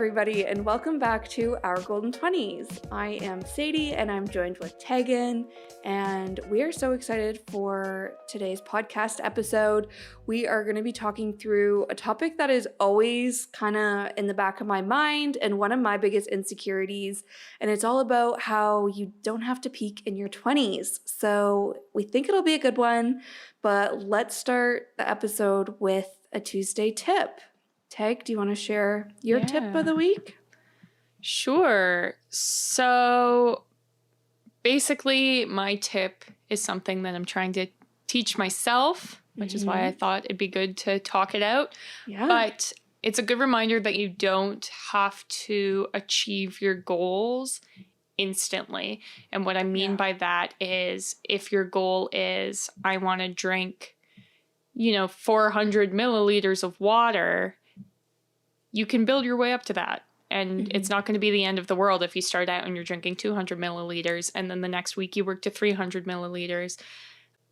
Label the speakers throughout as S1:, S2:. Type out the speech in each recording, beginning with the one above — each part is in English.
S1: everybody, and welcome back to Our Golden 20s. I am Sadie, and I'm joined with Tegan, and we are so excited for today's podcast episode. We are going to be talking through a topic that is always kind of in the back of my mind and one of my biggest insecurities, and it's all about how you don't have to peak in your 20s. So we think it'll be a good one, but let's start the episode with a Tuesday tip. Teg, do you want to share your tip of the week?
S2: Sure. So basically, my tip is something that I'm trying to teach myself, which is why I thought it'd be good to talk it out.
S1: Yeah.
S2: But it's a good reminder that you don't have to achieve your goals instantly. And what I mean by that is if your goal is, I want to drink, 400 milliliters of water, you can build your way up to that. And it's not going to be the end of the world if you start out and you're drinking 200 milliliters and then the next week you work to 300 milliliters.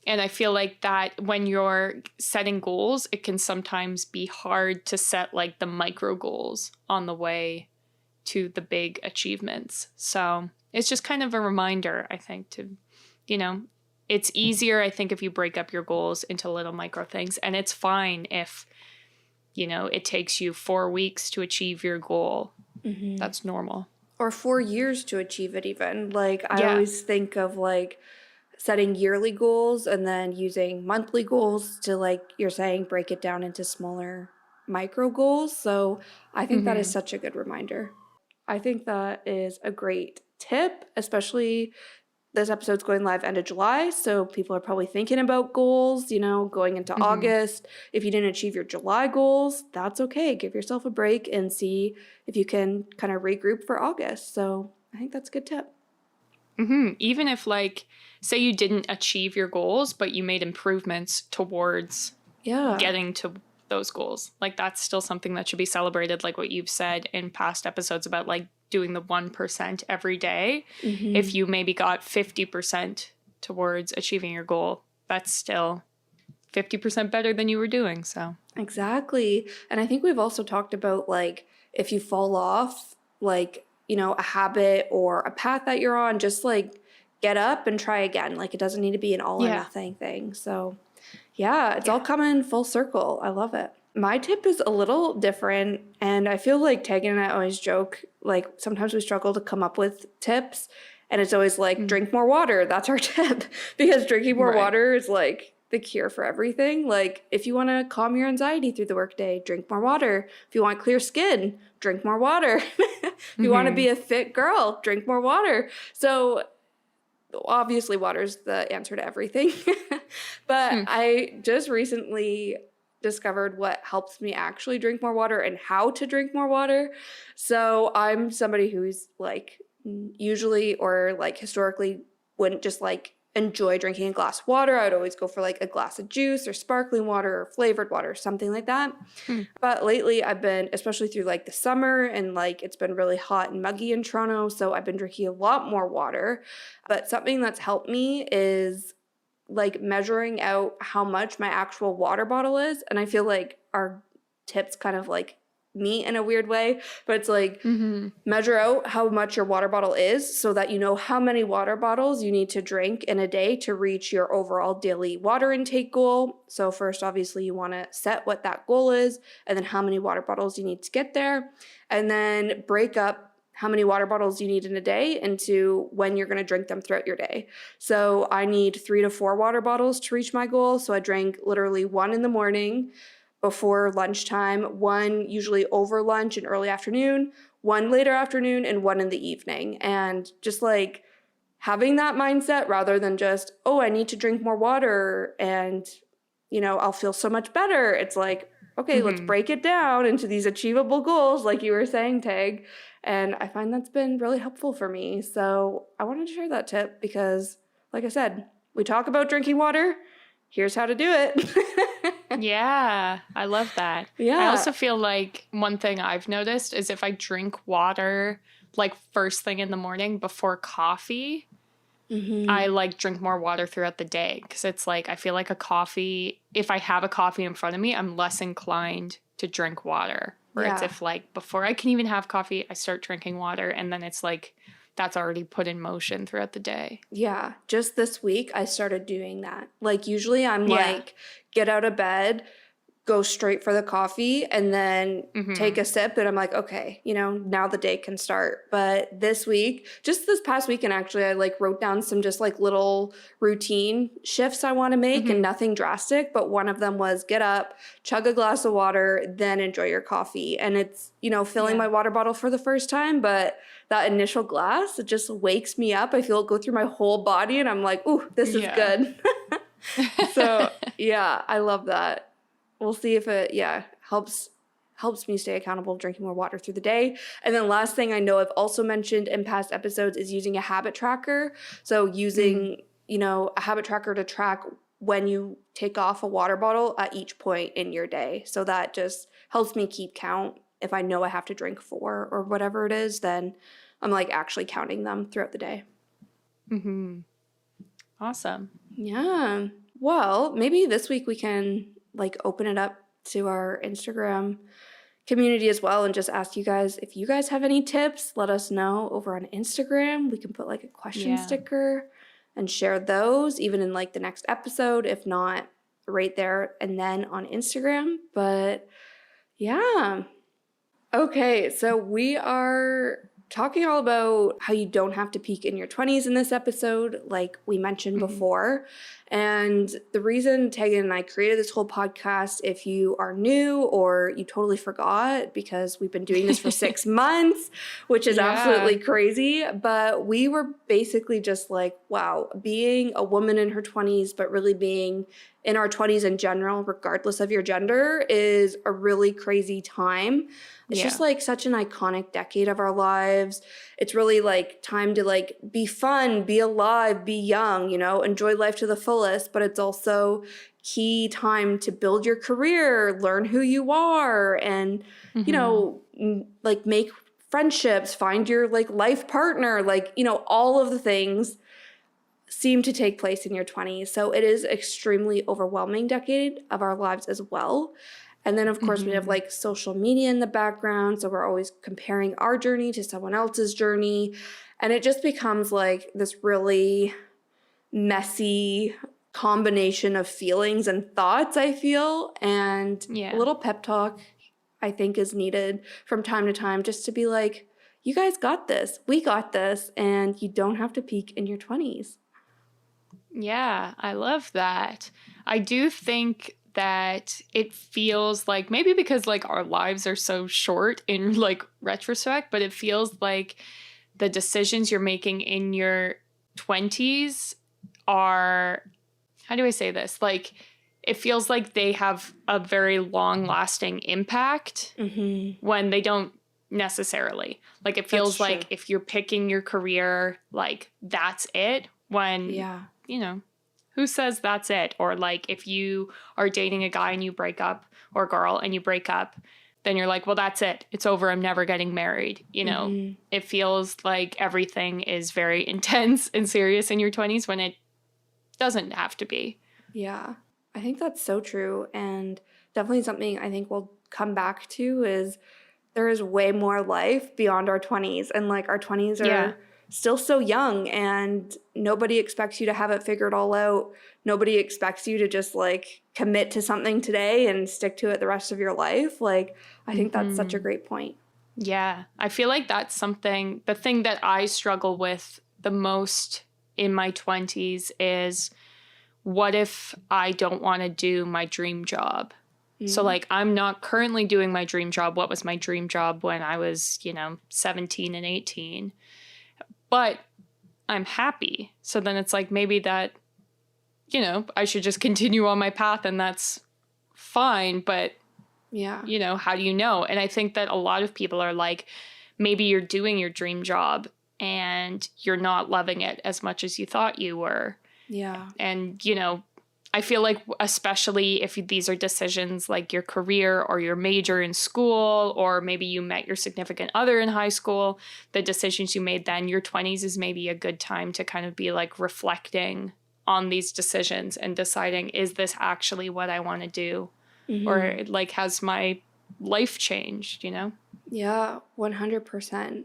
S2: And I feel like that when you're setting goals, it can sometimes be hard to set like the micro goals on the way to the big achievements. So it's just kind of a reminder, I think, to, it's easier, I think, if you break up your goals into little micro things. And it's fine if it takes you 4 weeks to achieve your goal. That's normal.
S1: Or 4 years to achieve it even. Like, I always think of, like, setting yearly goals and then using monthly goals to, like you're saying, break it down into smaller micro goals. So I think that is such a good reminder. I think that is a great tip, especially this episode's going live end of July, so people are probably thinking about goals, going into August. If you didn't achieve your July goals, that's okay. Give yourself a break and see if you can kind of regroup for August. So I think that's a good tip.
S2: Even if, like, say you didn't achieve your goals, but you made improvements towards getting to those goals. Like, that's still something that should be celebrated, like what you've said in past episodes about, like, doing the 1% every day. If you maybe got 50% towards achieving your goal, that's still 50% better than you were doing. So
S1: exactly. And I think we've also talked about, like, if you fall off, like, a habit or a path that you're on, just like get up and try again. Like, it doesn't need to be an all or nothing thing. So it's all coming full circle. I love it. My tip is a little different, and I feel like Tegan and I always joke, like, sometimes we struggle to come up with tips, and it's always like, drink more water. That's our tip, because drinking more water is, like, the cure for everything. Like, if you want to calm your anxiety through the workday, drink more water. If you want clear skin, drink more water. If you want to be a fit girl, drink more water. So obviously water's the answer to everything. But I just recently discovered what helps me actually drink more water and how to drink more water. So I'm somebody who's, like, usually or, like, historically wouldn't just, like, enjoy drinking a glass of water. I'd always go for, like, a glass of juice or sparkling water or flavored water, something like that. But lately I've been, especially through, like, the summer, and, like, it's been really hot and muggy in Toronto, so I've been drinking a lot more water. But something that's helped me is, like, measuring out how much my actual water bottle is. And I feel like our tips kind of, like, meet in a weird way, but it's like, measure out how much your water bottle is so that you know how many water bottles you need to drink in a day to reach your overall daily water intake goal. So first, obviously, you want to set what that goal is, and then how many water bottles you need to get there, and then break up how many water bottles you need in a day into when you're going to drink them throughout your day. So I need 3 to 4 water bottles to reach my goal. So I drank literally 1 in the morning before lunchtime, 1 usually over lunch and early afternoon, 1 later afternoon, and 1 in the evening. And just, like, having that mindset rather than just, oh, I need to drink more water and, I'll feel so much better. It's like, okay, let's break it down into these achievable goals, like you were saying, Tag. And I find that's been really helpful for me. So I wanted to share that tip because, like I said, we talk about drinking water. Here's how to do it.
S2: Yeah, I love that.
S1: Yeah.
S2: I also feel like one thing I've noticed is if I drink water, like, first thing in the morning before coffee, I, like, drink more water throughout the day. Because it's like, I feel like if I have a coffee in front of me, I'm less inclined to drink water. Or it's
S1: Yeah.
S2: if like before I can even have coffee, I start drinking water, and then it's like that's already put in motion throughout the day.
S1: Yeah, just this week I started doing that. Like usually I'm
S2: Yeah.
S1: like get out of bed, go straight for the coffee and then take
S2: Mm-hmm.
S1: a sip and I'm like, okay, now the day can start. But this week, just this past weekend actually, I like wrote down some just like little routine shifts I want to make and
S2: Mm-hmm.
S1: nothing drastic, but one of them was get up, chug a glass of water, then enjoy your coffee. And it's, filling
S2: Yeah.
S1: my water bottle for the first time, but that initial glass, it just wakes me up. I feel it go through my whole body and I'm like, ooh, this is
S2: Yeah.
S1: good. So, yeah, I love that. We'll see if it, helps me stay accountable, drinking more water through the day. And then last thing I know I've also mentioned in past episodes is using a habit tracker. So
S2: Mm.
S1: using, a habit tracker to track when you take off a water bottle at each point in your day. So that just helps me keep count. If I know I have to drink 4 or whatever it is, then I'm like actually counting them throughout the day.
S2: Mm-hmm. Awesome.
S1: Yeah. Well, maybe this week we can like open it up to our Instagram community as well and just ask you guys if you guys have any tips. Let us know over on Instagram. We can put like a question
S2: Yeah.
S1: sticker and share those even in like the next episode, if not right there and then on Instagram. But yeah. Okay, so we are talking all about how you don't have to peak in your 20s in this episode, like we mentioned
S2: Mm-hmm.
S1: before. And the reason Tegan and I created this whole podcast, if you are new or you totally forgot, because we've been doing this for 6 months, which is
S2: Yeah.
S1: absolutely crazy. But we were basically just like, wow, being a woman in her 20s, but really being in our 20s in general, regardless of your gender, is a really crazy time. It's just like such an iconic decade of our lives. It's really like time to like be fun, be alive, be young, enjoy life to the fullest, but it's also key time to build your career, learn who you are, and like make friendships, find your like life partner, like, all of the things seem to take place in your 20s. So it is extremely overwhelming decade of our lives as well. And then, of course, we have like social media in the background. So we're always comparing our journey to someone else's journey. And it just becomes like this really messy combination of feelings and thoughts, I feel. And a little pep talk, I think, is needed from time to time just to be like, you guys got this. We got this. And you don't have to peak in your 20s.
S2: Yeah, I love that. I do think that it feels like maybe because like our lives are so short in like retrospect, but it feels like the decisions you're making in your 20s are, how do I say this? Like it feels like they have a very long lasting impact when they don't necessarily. Like it feels like if you're picking your career, like that's it when, who says that's it? Or like if you are dating a guy and you break up, or a girl and you break up, then you're like, well, that's it. It's over. I'm never getting married. It feels like everything is very intense and serious in your 20s when it doesn't have to be.
S1: Yeah, I think that's so true. And definitely something I think we'll come back to is there is way more life beyond our 20s. And like our 20s are still so young and nobody expects you to have it figured all out. Nobody expects you to just like commit to something today and stick to it the rest of your life. Like, I think that's such a great point.
S2: Yeah, I feel like that's something, the thing that I struggle with the most in my 20s is what if I don't want to do my dream job? So like I'm not currently doing my dream job. What was my dream job when I was, 17 and 18? But I'm happy. So then it's like maybe that, I should just continue on my path and that's fine. But, how do you know? And I think that a lot of people are like, maybe you're doing your dream job and you're not loving it as much as you thought you were.
S1: Yeah.
S2: And, I feel like especially if these are decisions like your career or your major in school, or maybe you met your significant other in high school, the decisions you made then, your 20s is maybe a good time to kind of be like reflecting on these decisions and deciding, is this actually what I want to do? Or like, has my life changed, you know?
S1: Yeah, 100%.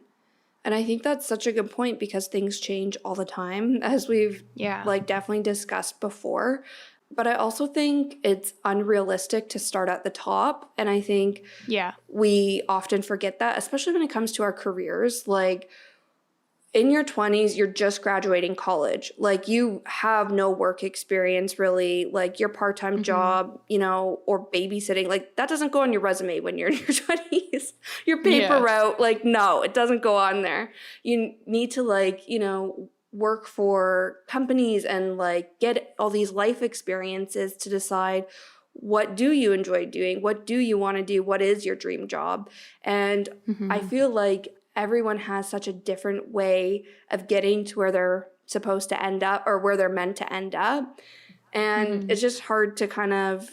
S1: And I think that's such a good point because things change all the time, as we've
S2: Yeah.
S1: like definitely discussed before. But I also think it's unrealistic to start at the top. And I think
S2: Yeah.
S1: we often forget that, especially when it comes to our careers. Like, in your 20s, you're just graduating college. Like, you have no work experience really. Like, your part-time
S2: Mm-hmm.
S1: job, you know, or babysitting, like that doesn't go on your resume when you're in your 20s. Your paper
S2: Yeah.
S1: route, like, no, it doesn't go on there. You need to, like, you know, work for companies and like get all these life experiences to decide what do you enjoy doing? What do you want to do? What is your dream job? And I
S2: Mm-hmm.
S1: feel like everyone has such a different way of getting to where they're supposed to end up or where they're meant to end up. And
S2: Mm-hmm.
S1: it's just hard to kind of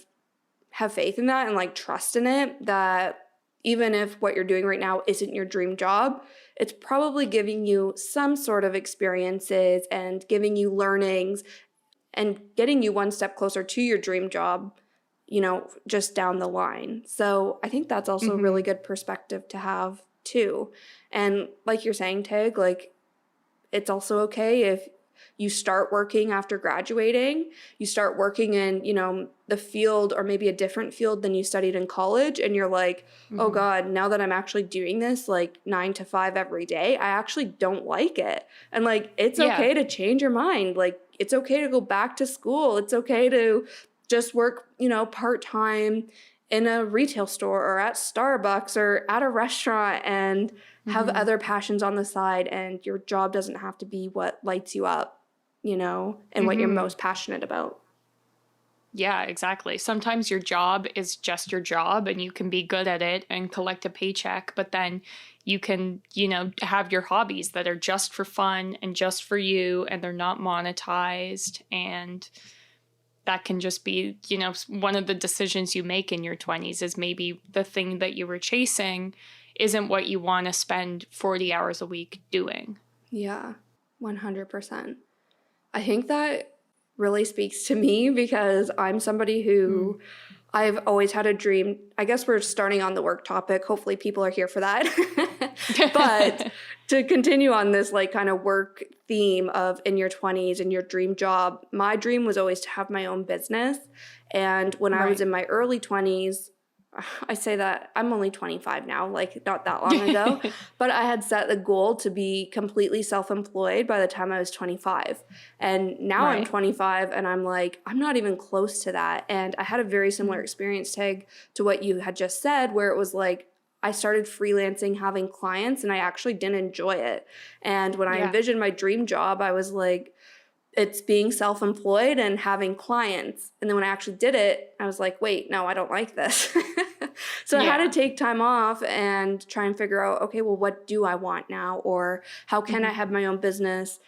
S1: have faith in that and like trust in it that even if what you're doing right now isn't your dream job, it's probably giving you some sort of experiences and giving you learnings and getting you one step closer to your dream job, you know, just down the line. So I think that's also a really
S2: Mm-hmm.
S1: good perspective to have too. And like you're saying, Tig, like it's also okay if you start working after graduating, you start working in, you know, the field or maybe a different field than you studied in college. And you're like, oh
S2: Mm-hmm.
S1: God, now that I'm actually doing this like 9 to 5 every day, I actually don't like it. And like, it's
S2: Yeah.
S1: okay to change your mind. Like, it's okay to go back to school. It's okay to just work, you know, part time in a retail store or at Starbucks or at a restaurant and have
S2: Mm-hmm.
S1: other passions on the side, and your job doesn't have to be what lights you up, you know, and what you're
S2: Mm-hmm.
S1: most passionate about.
S2: Yeah, exactly. Sometimes your job is just your job and you can be good at it and collect a paycheck, but then you can, you know, have your hobbies that are just for fun and just for you and they're not monetized. And that can just be, you know, one of the decisions you make in your 20s is maybe the thing that you were chasing isn't what you want to spend 40 hours a week doing.
S1: Yeah, 100%. I think that really speaks to me because I'm somebody
S2: Mm.
S1: who I've always had a dream. I guess we're starting on the work topic. Hopefully people are here for that. But to continue on this like kind of work theme of in your 20s and your dream job, my dream was always to have my own business. And when I was
S2: Right.
S1: in my early 20s, I say that I'm only 25 now, like not that long ago, but I had set the goal to be completely self-employed by the time I was 25. And now I'm
S2: Right.
S1: 25 and I'm like, I'm not even close to that. And I had a very similar
S2: Mm.
S1: experience, Tag, to what you had just said, where it was like, I started freelancing, having clients, and I actually didn't enjoy it. And when I
S2: Yeah.
S1: envisioned my dream job, I was like, it's being self-employed and having clients. And then when I actually did it, I was like, wait, no, I don't like this. So I had to
S2: Yeah.
S1: take time off and try and figure out, okay, well, what do I want now? Or how can I
S2: Mm-hmm.
S1: have my own business?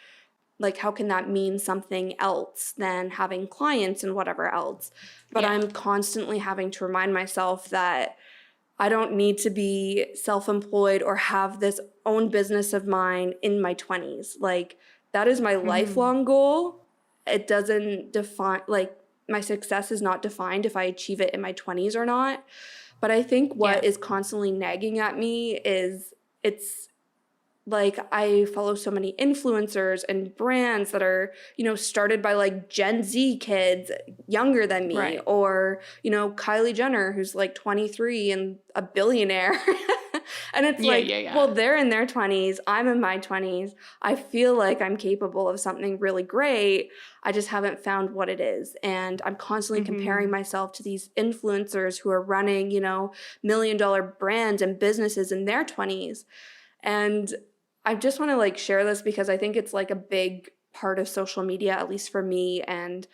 S1: Like, how can that mean something else than having clients and whatever else? But
S2: Yeah.
S1: I'm constantly having to remind myself that I don't need to be self-employed or have this own business of mine in my 20s. Like, that is my
S2: Mm-hmm.
S1: lifelong goal. It doesn't define, like, my success is not defined if I achieve it in my 20s or not. But I think
S2: Yeah.
S1: what is constantly nagging at me is it's like I follow so many influencers and brands that are, you know, started by like Gen Z kids younger than me,
S2: Right.
S1: or, you know, Kylie Jenner, who's like 23 and a billionaire. And it's
S2: Yeah.
S1: like,
S2: Yeah. Yeah.
S1: well, they're in their 20s, I'm in my 20s. I feel like I'm capable of something really great. I just haven't found what it is. And I'm constantly
S2: Mm-hmm.
S1: comparing myself to these influencers who are running, you know, $1 million brands and businesses in their 20s. And I just want to like share this because I think it's like a big part of social media, at least for me, and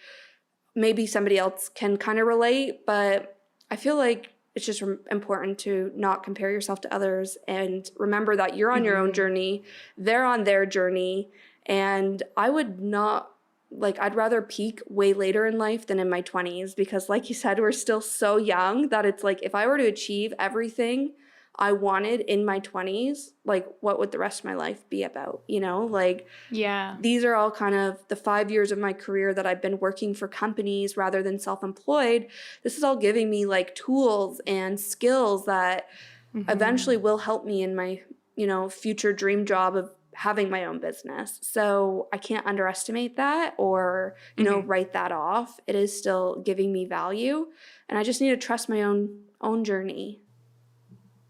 S1: maybe somebody else can kind of relate, but I feel like it's just important to not compare yourself to others and remember that you're on your own
S2: Mm-hmm.
S1: journey, they're on their journey, and I would not like I'd rather peak way later in life than in my 20s because like you said we're still so young that it's like if I were to achieve everything I wanted in my 20s, like what would the rest of my life be about, you know? Like
S2: Yeah.
S1: these are all kind of the 5 years of my career that I've been working for companies rather than self-employed. This is all giving me like tools and skills that eventually will help me in my, future dream job of having my own business. So I can't underestimate that or, write that off. It is still giving me value, and I just need to trust my own journey.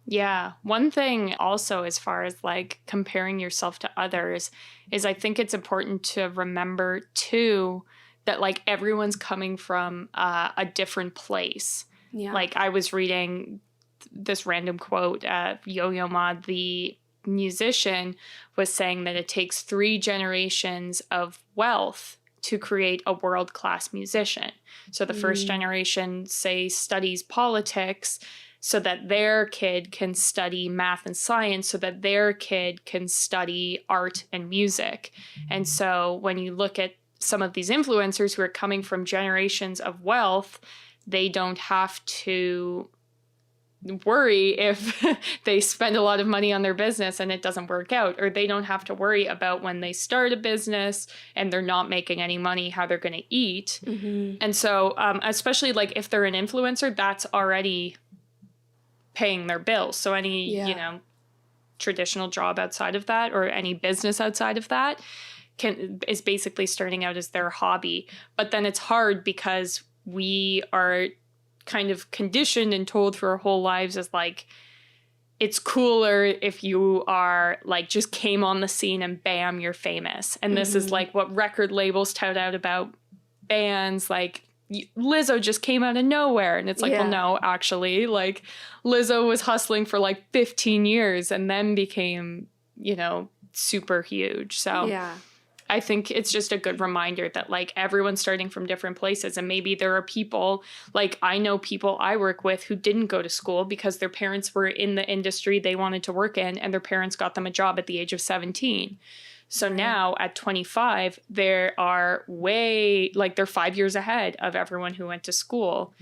S2: Yeah. One thing also, as far as like comparing yourself to others, is I think it's important to remember too that like everyone's coming from a different place.
S1: Yeah.
S2: Like I was reading this random quote, Yo-Yo Ma, the musician, was saying that it takes 3 generations of wealth to create a world-class musician. So the first generation, say, studies politics so that their kid can study math and science, so that their kid can study art and music. And so when you look at some of these influencers who are coming from generations of wealth, they don't have to worry if they spend a lot of money on their business and it doesn't work out, or they don't have to worry about when they start a business and they're not making any money, how they're going to eat. And so especially like if they're an influencer, that's already paying their bills. So any, traditional job outside of that or any business outside of that is basically starting out as their hobby. But then it's hard because we are kind of conditioned and told for our whole lives as like, it's cooler if you are like just came on the scene and bam, you're famous. And this is like what record labels tout out about bands. Like Lizzo just came out of nowhere. And it's like, well, no, actually, like Lizzo was hustling for like 15 years and then became, super huge. So
S1: Yeah.
S2: I think it's just a good reminder that like everyone's starting from different places, and maybe there are people, like I know people I work with who didn't go to school because their parents were in the industry they wanted to work in and their parents got them a job at the age of 17. So now at 25, they're 5 years ahead of everyone who went to school.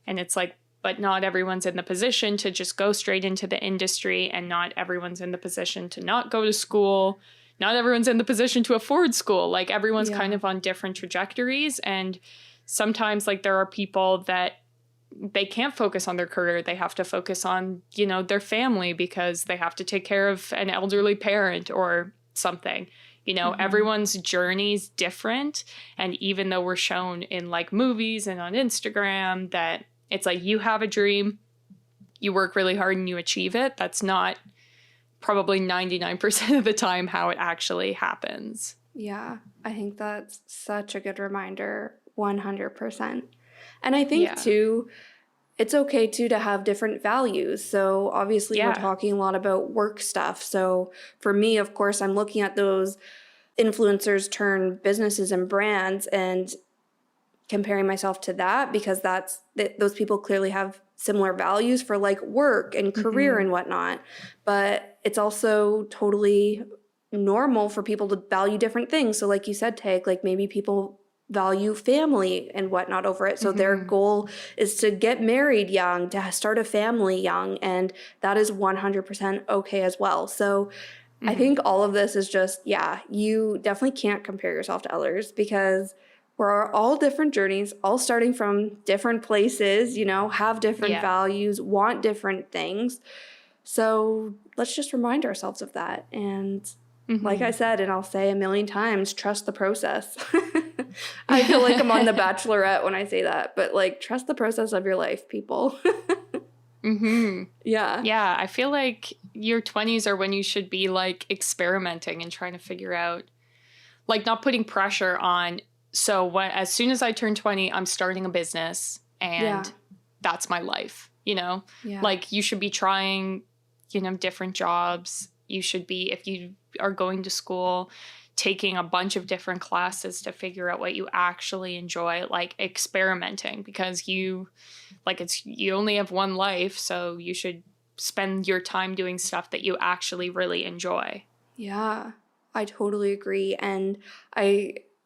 S2: And it's like, but not everyone's in the position to just go straight into the industry, and not everyone's in the position to not go to school. Not everyone's in the position to afford school. Like everyone's kind of on different trajectories. And sometimes like there are people that they can't focus on their career. They have to focus on, their family because they have to take care of an elderly parent or something. Everyone's journey's different. And even though we're shown in like movies and on Instagram that it's like you have a dream, you work really hard and you achieve it, that's not probably 99% of the time how it actually happens.
S1: Yeah, I think that's such a good reminder, 100%. And I think too, it's okay too to have different values. So obviously we're talking a lot about work stuff. So for me, of course, I'm looking at those influencers turn businesses and brands and comparing myself to that, because those people clearly have similar values for like work and career and whatnot. But it's also totally normal for people to value different things. So like you said, Tag, like maybe people value family and whatnot over it. So their goal is to get married young, to start a family young, and that is 100% okay as well. So I think all of this is just, you definitely can't compare yourself to others, because we're all different journeys, all starting from different places, have different values, want different things. So let's just remind ourselves of that. And like I said, and I'll say a million times, trust the process. I feel like I'm on The Bachelorette when I say that, but like trust the process of your life, people. Yeah.
S2: Yeah, I feel like your 20s are when you should be like experimenting and trying to figure out, like not putting pressure on. So as soon as I turn 20, I'm starting a business and that's my life, Like you should be trying, different jobs. You should be, if you are going to school, taking a bunch of different classes to figure out what you actually enjoy, like experimenting, because you only have one life, so you should spend your time doing stuff that you actually really enjoy.
S1: Yeah, I totally agree. And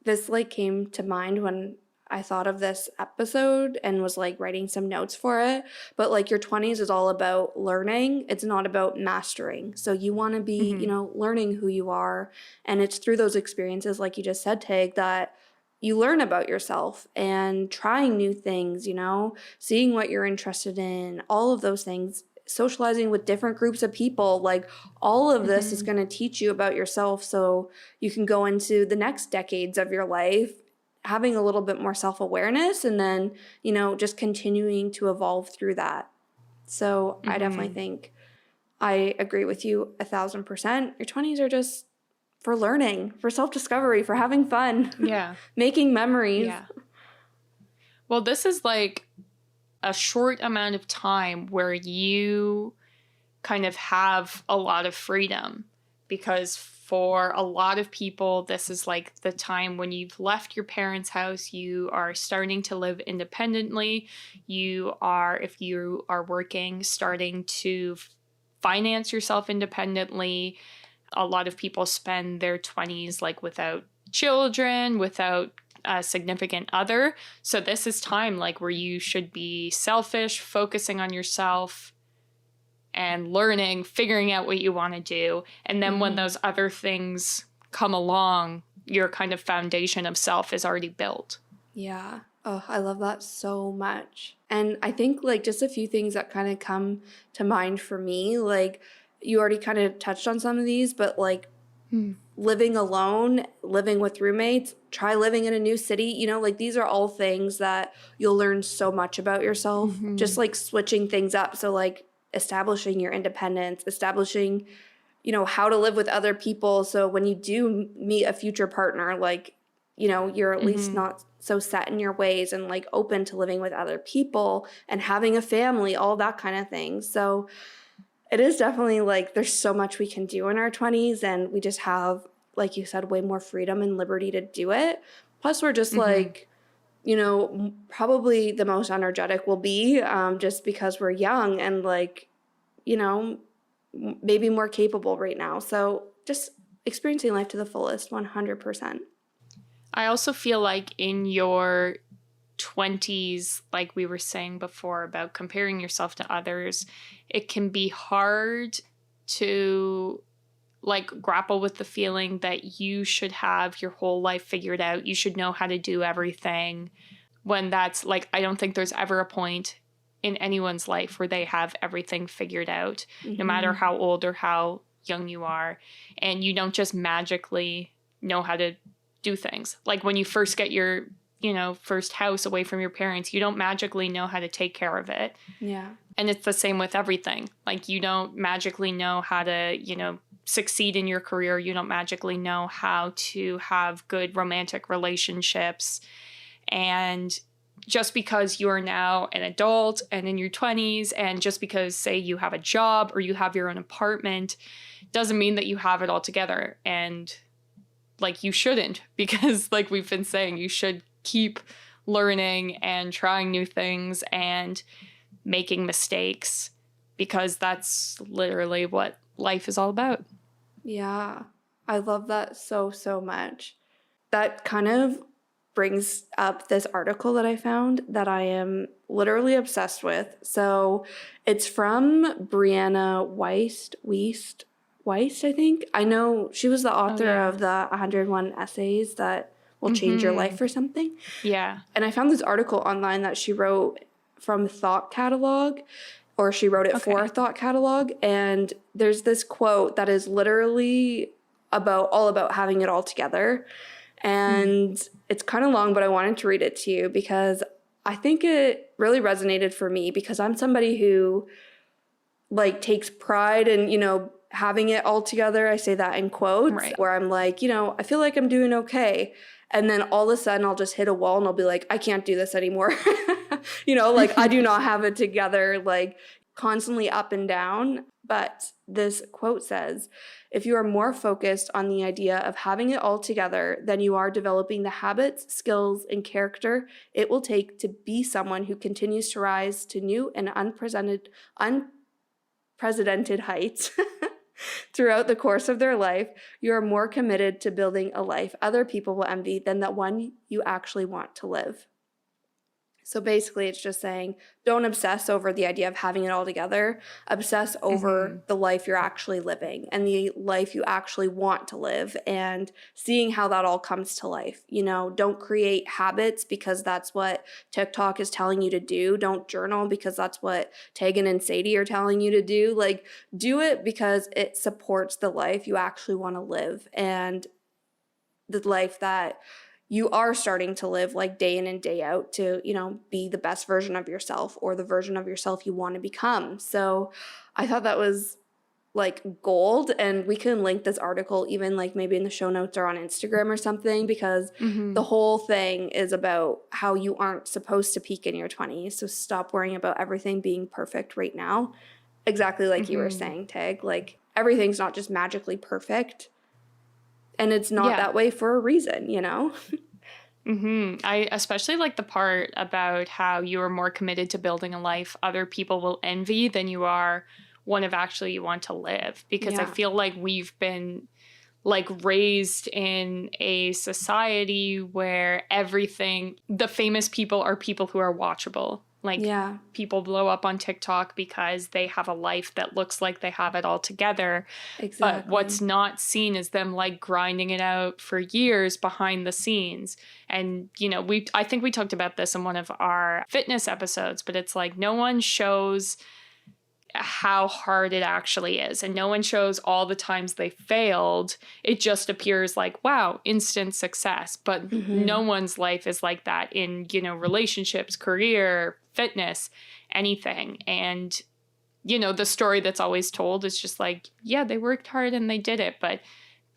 S1: this like came to mind when I thought of this episode and was like writing some notes for it. But like your 20s is all about learning. It's not about mastering. So you want to be,
S2: Mm-hmm.
S1: learning who you are. And it's through those experiences, like you just said, Tag, that you learn about yourself and trying new things, seeing what you're interested in, all of those things, socializing with different groups of people. Like all of this is
S2: Mm-hmm.
S1: going to teach you about yourself so you can go into the next decades of your life having a little bit more self-awareness and then, just continuing to evolve through that. So I definitely
S2: Mm-hmm.
S1: think I agree with you 1,000%. Your 20s are just for learning, for self-discovery, for having fun,
S2: Yeah.
S1: making memories.
S2: Yeah. Well, this is like a short amount of time where you kind of have a lot of freedom, because for a lot of people, this is like the time when you've left your parents' house, you are starting to live independently. You are, if you are working, starting to finance yourself independently. A lot of people spend their 20s like without children, without a significant other. So this is time like where you should be selfish, focusing on yourself and learning, figuring out what you want to do. And then when those other things come along, your kind of foundation of self is already built.
S1: Yeah. Oh, I love that so much. And I think like just a few things that kind of come to mind for me, like you already kind of touched on some of these, but like living alone, living with roommates, try living in a new city, like these are all things that you'll learn so much about yourself, just like switching things up. So like establishing your independence, establishing, how to live with other people. So when you do meet a future partner, like, you're at least not so set in your ways and like open to living with other people and having a family, all that kind of thing. So it is definitely like there's so much we can do in our 20s, and we just have, like you said, way more freedom and liberty to do it. Plus, we're just like, probably the most energetic we'll be, just because we're young and like, maybe more capable right now. So just experiencing life to the fullest, 100%.
S2: I also feel like in your 20s, like we were saying before about comparing yourself to others, it can be hard to like grapple with the feeling that you should have your whole life figured out. You should know how to do everything, when that's like, I don't think there's ever a point in anyone's life where they have everything figured out, no matter how old or how young you are. And you don't just magically know how to do things. Like when you first get your, first house away from your parents, you don't magically know how to take care of it.
S1: Yeah.
S2: And it's the same with everything. Like you don't magically know how to, succeed in your career. You don't magically know how to have good romantic relationships. And just because you're now an adult and in your 20s, and just because, say, you have a job or you have your own apartment, doesn't mean that you have it all together. And like you shouldn't, because like we've been saying, you should keep learning and trying new things and making mistakes, because that's literally what life is all about.
S1: Yeah. I love that so, so much. That kind of brings up this article that I found that I am literally obsessed with. So it's from Brianna Weist, I think. I know she was the author of the 101 essays that will change your life or something.
S2: Yeah.
S1: And I found this article online that she wrote from Thought Catalog, or she wrote it for Thought Catalog. And there's this quote that is literally all about having it all together. And it's kind of long, but I wanted to read it to you because I think it really resonated for me, because I'm somebody who like takes pride in, having it all together. I say that in quotes, where I'm like, I feel like I'm doing okay. And then all of a sudden I'll just hit a wall and I'll be like, I can't do this anymore. Like I do not have it together, like constantly up and down. But this quote says, if you are more focused on the idea of having it all together than you are developing the habits, skills, and character it will take to be someone who continues to rise to new and unprecedented heights throughout the course of their life, you are more committed to building a life other people will envy than the one you actually want to live. So basically, it's just saying don't obsess over the idea of having it all together. Obsess over the life you're actually living and the life you actually want to live and seeing how that all comes to life. You know, don't create habits because that's what TikTok is telling you to do. Don't journal because that's what Tegan and Sadie are telling you to do. Like, do it because it supports the life you actually want to live and the life that you are starting to live like day in and day out to, you know, be the best version of yourself or the version of yourself you want to become. So I thought that was like gold, and we can link this article even like maybe in the show notes or on Instagram or something, because the whole thing is about how you aren't supposed to peak in your 20s. So stop worrying about everything being perfect right now. Exactly like you were saying, Tag, like everything's not just magically perfect. And it's not
S2: Yeah.
S1: that way for a reason, you know?
S2: I especially like the part about how you are more committed to building a life other people will envy than you are one of actually you want to live. Because I
S1: Yeah,
S2: feel like we've been like raised in a society where everything, the famous people are people who are watchable. Like
S1: yeah,
S2: people blow up on TikTok because they have a life that looks like they have it all together. But what's
S1: exactly.
S2: not seen is them like grinding it out for years behind the scenes. And, you know, I think we talked about this in one of our fitness episodes, but it's like no one shows how hard it actually is. And no one shows all the times they failed. It just appears like, wow, instant success. But no one's life is like that in, you know, relationships, career, fitness, anything. And, you know, the story that's always told is just like, yeah, they worked hard and they did it. But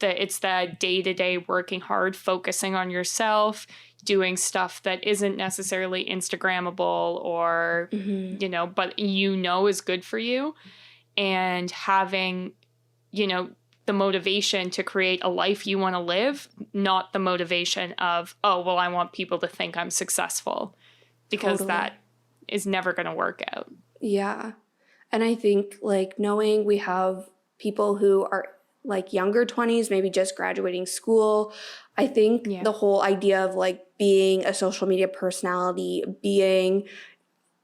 S2: it's that day-to-day working hard, focusing on yourself, doing stuff that isn't necessarily Instagrammable or, you know, but you know is good for you, and having, you know, the motivation to create a life you want to live, not the motivation of, oh, well, I want people to think I'm successful, because
S1: Totally.
S2: that is never going to work out.
S1: Yeah. And I think like knowing we have people who are like younger 20s, maybe just graduating school, I think
S2: Yeah.
S1: the whole idea of like being a social media personality, being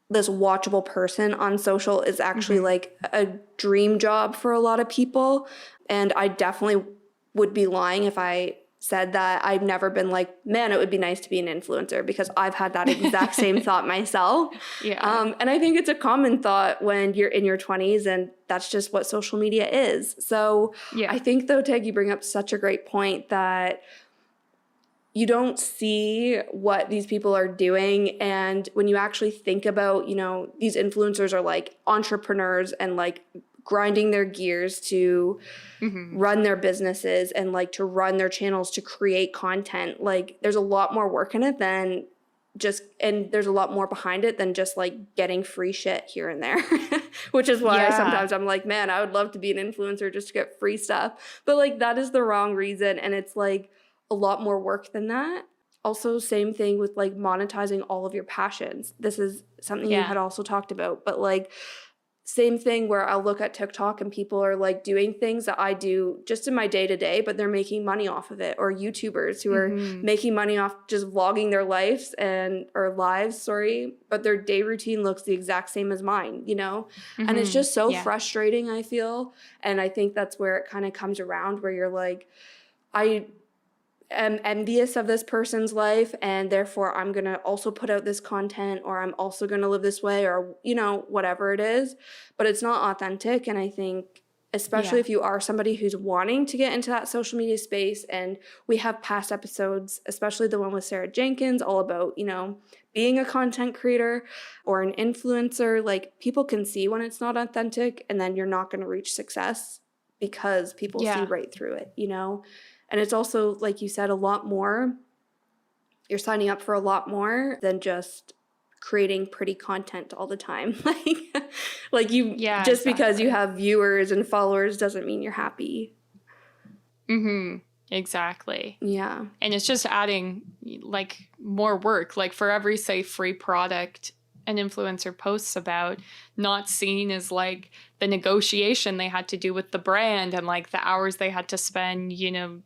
S1: this watchable person on social is actually like a dream job for a lot of people. And I definitely would be lying if I said that I've never been like, man, it would be nice to be an influencer, because I've had that exact same thought myself.
S2: Yeah.
S1: And I think it's a common thought when you're in your 20s, and that's just what social media is. So
S2: Yeah.
S1: I think, though, Teg, you bring up such a great point that you don't see what these people are doing. And when you actually think about, you know, these influencers are like entrepreneurs and like grinding their gears to run their businesses and like to run their channels, to create content. Like there's a lot more work in it than just, and there's a lot more behind it than just like getting free shit here and there. Which is why
S2: Yeah.
S1: sometimes I'm like, man, I would love to be an influencer just to get free stuff. But like that is the wrong reason. And it's like a lot more work than that. Also, same thing with like monetizing all of your passions. This is something you
S2: Yeah.
S1: had also talked about, but like same thing where I'll look at TikTok and people are like doing things that I do just in my day to day, but they're making money off of it. Or YouTubers who are making money off just vlogging their lives or lives, sorry, but their day routine looks the exact same as mine, you know? And it's just so
S2: Yeah.
S1: frustrating, I feel. And I think that's where it kind of comes around, where you're like, I am envious of this person's life, and therefore I'm going to also put out this content, or I'm also going to live this way, or, you know, whatever it is. But it's not authentic. And I think, especially
S2: Yeah.
S1: if you are somebody who's wanting to get into that social media space, and we have past episodes, especially the one with Sarah Jenkins, all about, you know, being a content creator or an influencer, like people can see when it's not authentic, and then you're not going to reach success because people see
S2: Yeah.
S1: right through it, you know? And it's also, like you said, a lot more. You're signing up for a lot more than just creating pretty content all the time. Like you,
S2: Yeah,
S1: just because you
S2: exactly.
S1: have viewers and followers doesn't mean you're happy.
S2: Exactly.
S1: Yeah.
S2: And it's just adding like more work. Like for every, say, free product an influencer posts about, not seen as like the negotiation they had to do with the brand and like the hours they had to spend, you know,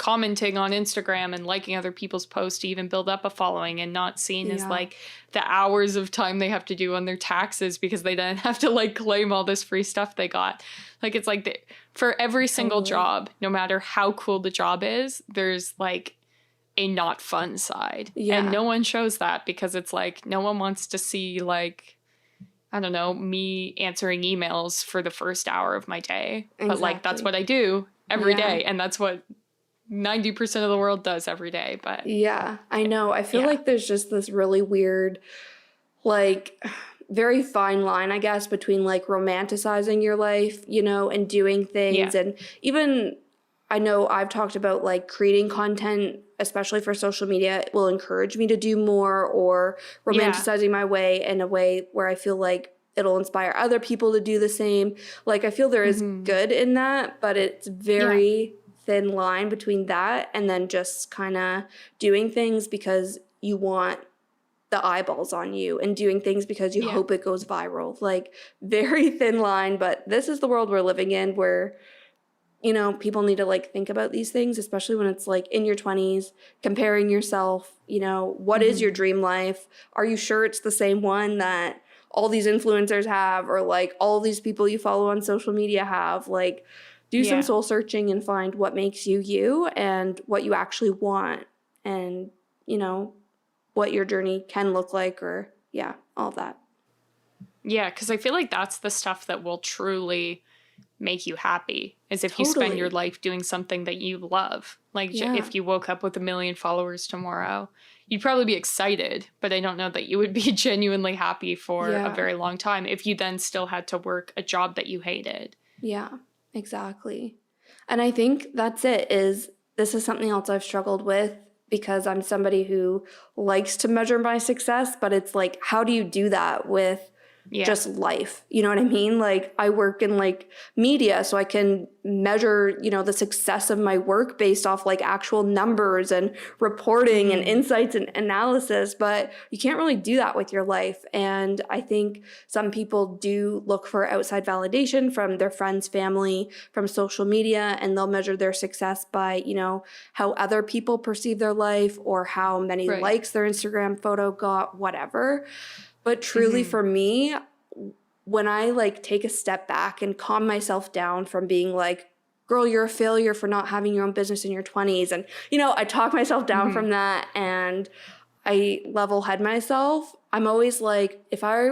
S2: commenting on Instagram and liking other people's posts to even build up a following, and not seen as like the hours of time they have to do on their taxes because they then have to like claim all this free stuff they got. Like, it's like for every single job, no matter how cool the job is, there's like a not fun side. And no one shows that because it's like no one wants to see like, I don't know, me answering emails for the first hour of my day. But like that's what I do every day, and that's what 90% of the world does every day. But
S1: yeah, I know. I feel like there's just this really weird, like, very fine line, I guess, between like romanticizing your life, you know, and doing things. And even I know I've talked about like creating content, especially for social media, it will encourage me to do more, or romanticizing my way in a way where I feel like it'll inspire other people to do the same. Like, I feel there is good in that, but it's very thin line between that and then just kind of doing things because you want the eyeballs on you and doing things because you hope it goes viral. Like, very thin line, but this is the world we're living in where, you know, people need to like think about these things, especially when it's like in your 20s, comparing yourself, you know, what is your dream life? Are you sure it's the same one that all these influencers have, or like all these people you follow on social media have? Like, do some soul searching and find what makes you you and what you actually want, and, you know, what your journey can look like, or all that. Yeah,
S2: because I feel like that's the stuff that will truly make you happy, is if you spend your life doing something that you love. Like, if you woke up with 1 million followers tomorrow, you'd probably be excited, but I don't know that you would be genuinely happy for a very long time if you then still had to work a job that you hated.
S1: Yeah, exactly. And I think that's it. This is something else I've struggled with, because I'm somebody who likes to measure my success, but it's like, how do you do that with just life? You know what I mean? Like, I work in like media, so I can measure, you know, the success of my work based off like actual numbers and reporting and insights and analysis, but you can't really do that with your life. And I think some people do look for outside validation from their friends, family, from social media, and they'll measure their success by, you know, how other people perceive their life or how many likes their Instagram photo got, whatever. But truly for me, when I like take a step back and calm myself down from being like, girl, you're a failure for not having your own business in your 20s. And, you know, I talk myself down from that and I level head myself. I'm always like, if I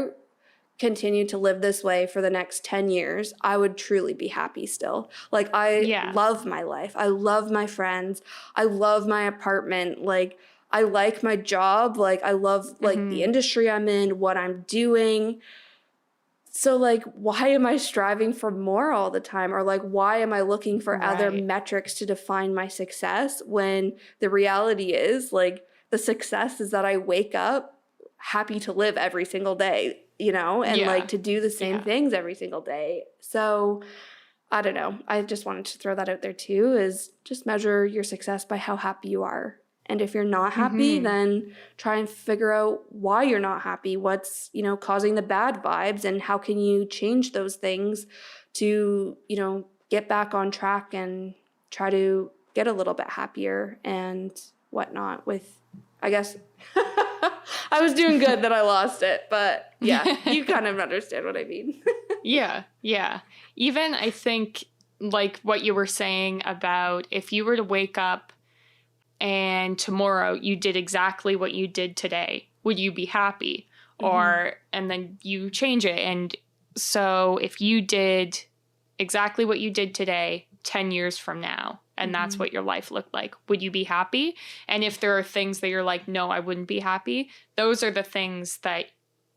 S1: continue to live this way for the next 10 years, I would truly be happy still. Like, I love my life. I love my friends. I love my apartment. Like, I like my job. Like, I love like the industry I'm in, what I'm doing. So like, why am I striving for more all the time? Or like, why am I looking for other metrics to define my success, when the reality is like, the success is that I wake up happy to live every single day, you know, and like to do the same things every single day. So I don't know. I just wanted to throw that out there too, is just measure your success by how happy you are. And if you're not happy, then try and figure out why you're not happy, what's, you know, causing the bad vibes, and how can you change those things to, you know, get back on track and try to get a little bit happier and whatnot with, I guess, I was doing good that I lost it, but yeah, you kind of understand what I mean.
S2: Yeah. Even I think like what you were saying about if you were to wake up and tomorrow you did exactly what you did today, would you be happy? Or, and then you change it. And so if you did exactly what you did today, 10 years from now, and that's what your life looked like, would you be happy? And if there are things that you're like, no, I wouldn't be happy, those are the things that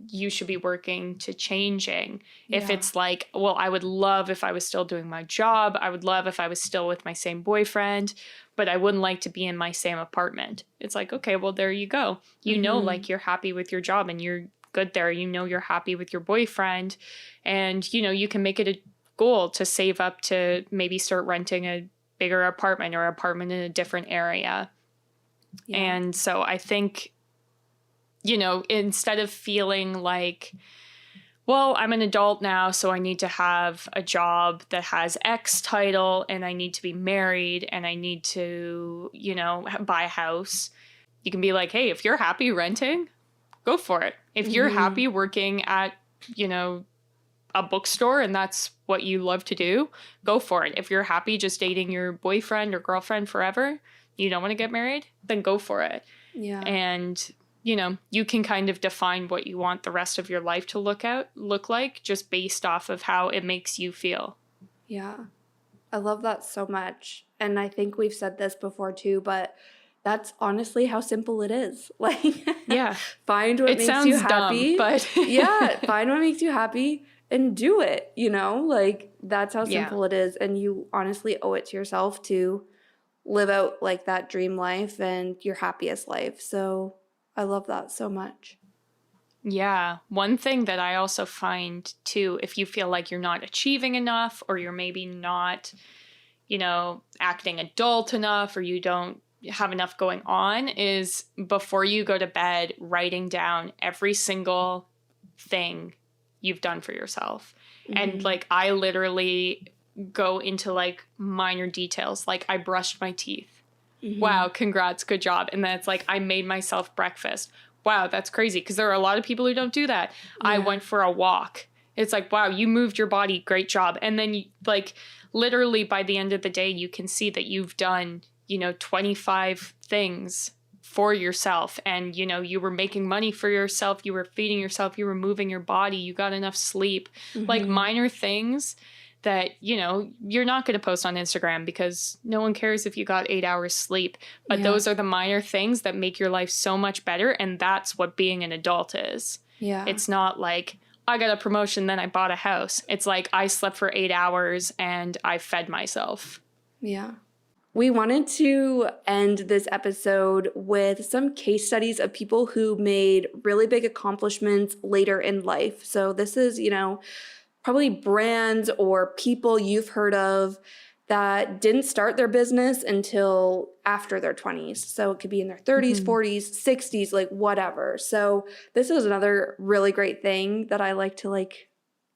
S2: you should be working to changing. If it's like, well, I would love if I was still doing my job. I would love if I was still with my same boyfriend, but I wouldn't like to be in my same apartment. It's like, okay, well, there you go. You know, like, you're happy with your job and you're good there. You know, you're happy with your boyfriend, and, you know, you can make it a goal to save up to maybe start renting a bigger apartment or apartment in a different area. And so I think, you know, instead of feeling like, well, I'm an adult now, so I need to have a job that has X title, and I need to be married, and I need to, buy a house. You can be like, hey, if you're happy renting, go for it. If you're happy working at, a bookstore and that's what you love to do, go for it. If you're happy just dating your boyfriend or girlfriend forever, you don't want to get married, then go for it.
S1: Yeah.
S2: And you can kind of define what you want the rest of your life to look like just based off of how it makes you feel.
S1: Yeah. I love that so much. And I think we've said this before too, but that's honestly how simple it is. Like,
S2: yeah,
S1: find what makes you happy.
S2: Dumb, but
S1: yeah, find what makes you happy and do it, Like, that's how simple it is. And you honestly owe it to yourself to live out like that dream life and your happiest life. So I love that so much.
S2: Yeah. One thing that I also find too, if you feel like you're not achieving enough, or you're maybe not, acting adult enough, or you don't have enough going on, is before you go to bed, writing down every single thing you've done for yourself. And like, I literally go into like minor details. Like, I brushed my teeth. Wow, congrats, good job. And then it's like, I made myself breakfast. Wow, that's crazy. Because there are a lot of people who don't do that. Yeah. I went for a walk. It's like, wow, you moved your body. Great job. And then literally by the end of the day, you can see that you've done, 25 things for yourself. And, you were making money for yourself. You were feeding yourself. You were moving your body. You got enough sleep. Like minor things that, you're not going to post on Instagram because no one cares if you got 8 hours sleep. But those are the minor things that make your life so much better. And that's what being an adult is.
S1: Yeah.
S2: It's not like, I got a promotion, then I bought a house. It's like, I slept for 8 hours and I fed myself.
S1: Yeah. We wanted to end this episode with some case studies of people who made really big accomplishments later in life. So this is, probably brands or people you've heard of that didn't start their business until after their 20s. So it could be in their 30s, 40s, 60s, like whatever. So this is another really great thing that I like to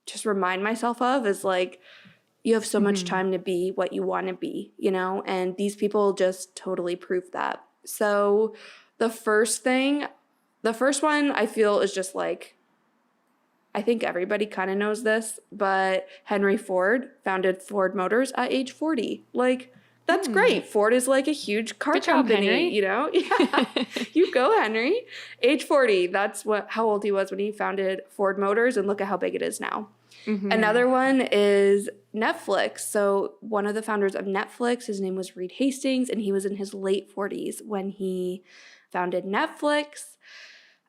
S1: just remind myself of is you have so much time to be what you want to be, and these people just totally prove that. So the first one I feel is just I think everybody kind of knows this, but Henry Ford founded Ford Motors at age 40. That's great. Ford is a huge car company, Yeah. You go, Henry. Age 40. That's how old he was when he founded Ford Motors, and look at how big it is now. Another one is Netflix. So one of the founders of Netflix, his name was Reed Hastings, and he was in his late 40s when he founded Netflix.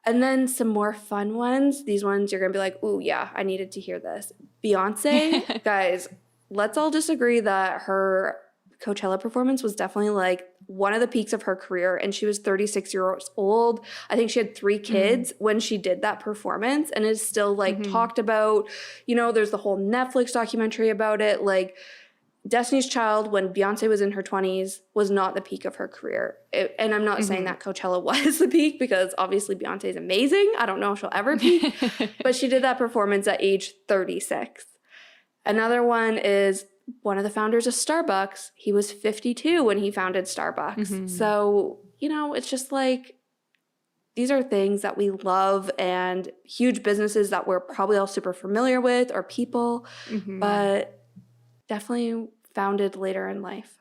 S1: And then some more fun ones. These ones you're going to be like, ooh, yeah, I needed to hear this. Beyonce, guys, let's all just agree that her Coachella performance was definitely one of the peaks of her career. And she was 36 years old. I think she had 3 kids when she did that performance. And it's still talked about, there's the whole Netflix documentary about it. Destiny's Child, when Beyonce was in her 20s, was not the peak of her career. And I'm not saying that Coachella was the peak, because obviously Beyonce is amazing. I don't know if she'll ever peak. But she did that performance at age 36. Another one is one of the founders of Starbucks. He was 52 when he founded Starbucks. So, it's just these are things that we love and huge businesses that we're probably all super familiar with, or people. But definitely founded later in life.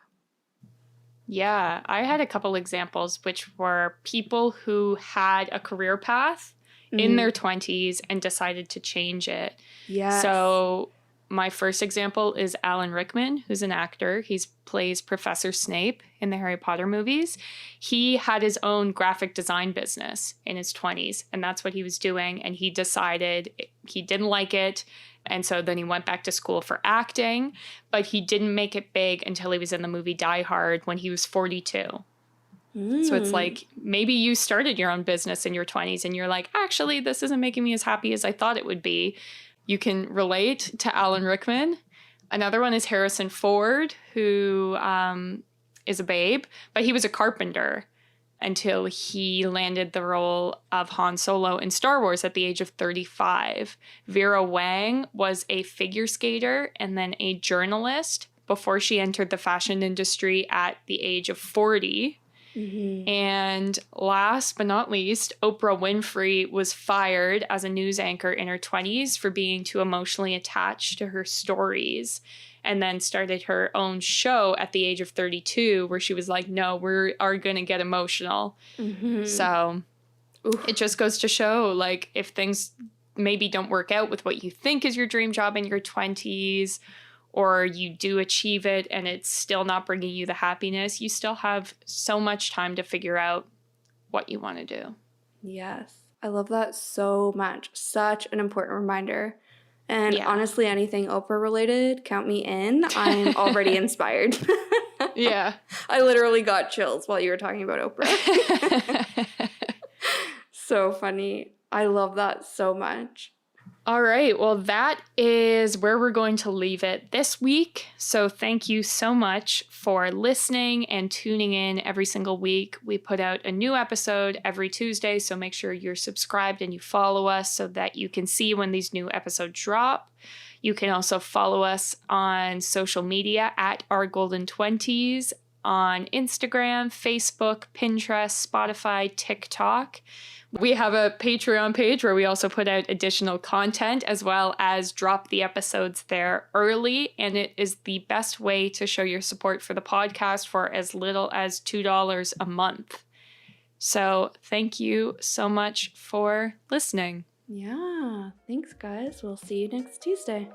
S2: Yeah, I had a couple examples, which were people who had a career path in their 20s and decided to change it.
S1: Yeah.
S2: So my first example is Alan Rickman, who's an actor. He plays Professor Snape in the Harry Potter movies. He had his own graphic design business in his 20s, and that's what he was doing. And he decided he didn't like it. And so then he went back to school for acting, but he didn't make it big until he was in the movie Die Hard when he was 42. So it's maybe you started your own business in your 20s and you're like, actually, this isn't making me as happy as I thought it would be. You can relate to Alan Rickman. Another one is Harrison Ford, who is a babe, but he was a carpenter. until he landed the role of Han Solo in Star Wars at the age of 35. Vera Wang was a figure skater and then a journalist before she entered the fashion industry at the age of 40. And last but not least, Oprah Winfrey was fired as a news anchor in her 20s for being too emotionally attached to her stories, and then started her own show at the age of 32 where she was like, no, we are going to get emotional. So it just goes to show, like, if things maybe don't work out with what you think is your dream job in your 20s, or you do achieve it and it's still not bringing you the happiness, you still have so much time to figure out what you want to do.
S1: Yes. I love that so much. Such an important reminder. And honestly, anything Oprah related, count me in. I'm already inspired.
S2: Yeah.
S1: I literally got chills while you were talking about Oprah. So funny. I love that so much.
S2: All right, well, that is where we're going to leave it this week. So thank you so much for listening and tuning in every single week. We put out a new episode every Tuesday, so make sure you're subscribed and you follow us so that you can see when these new episodes drop. You can also follow us on social media at Our Golden 20s on Instagram, Facebook, Pinterest, Spotify, TikTok. We have a Patreon page where we also put out additional content as well as drop the episodes there early. And it is the best way to show your support for the podcast for as little as $2 a month. So thank you so much for listening.
S1: Yeah. Thanks, guys. We'll see you next Tuesday.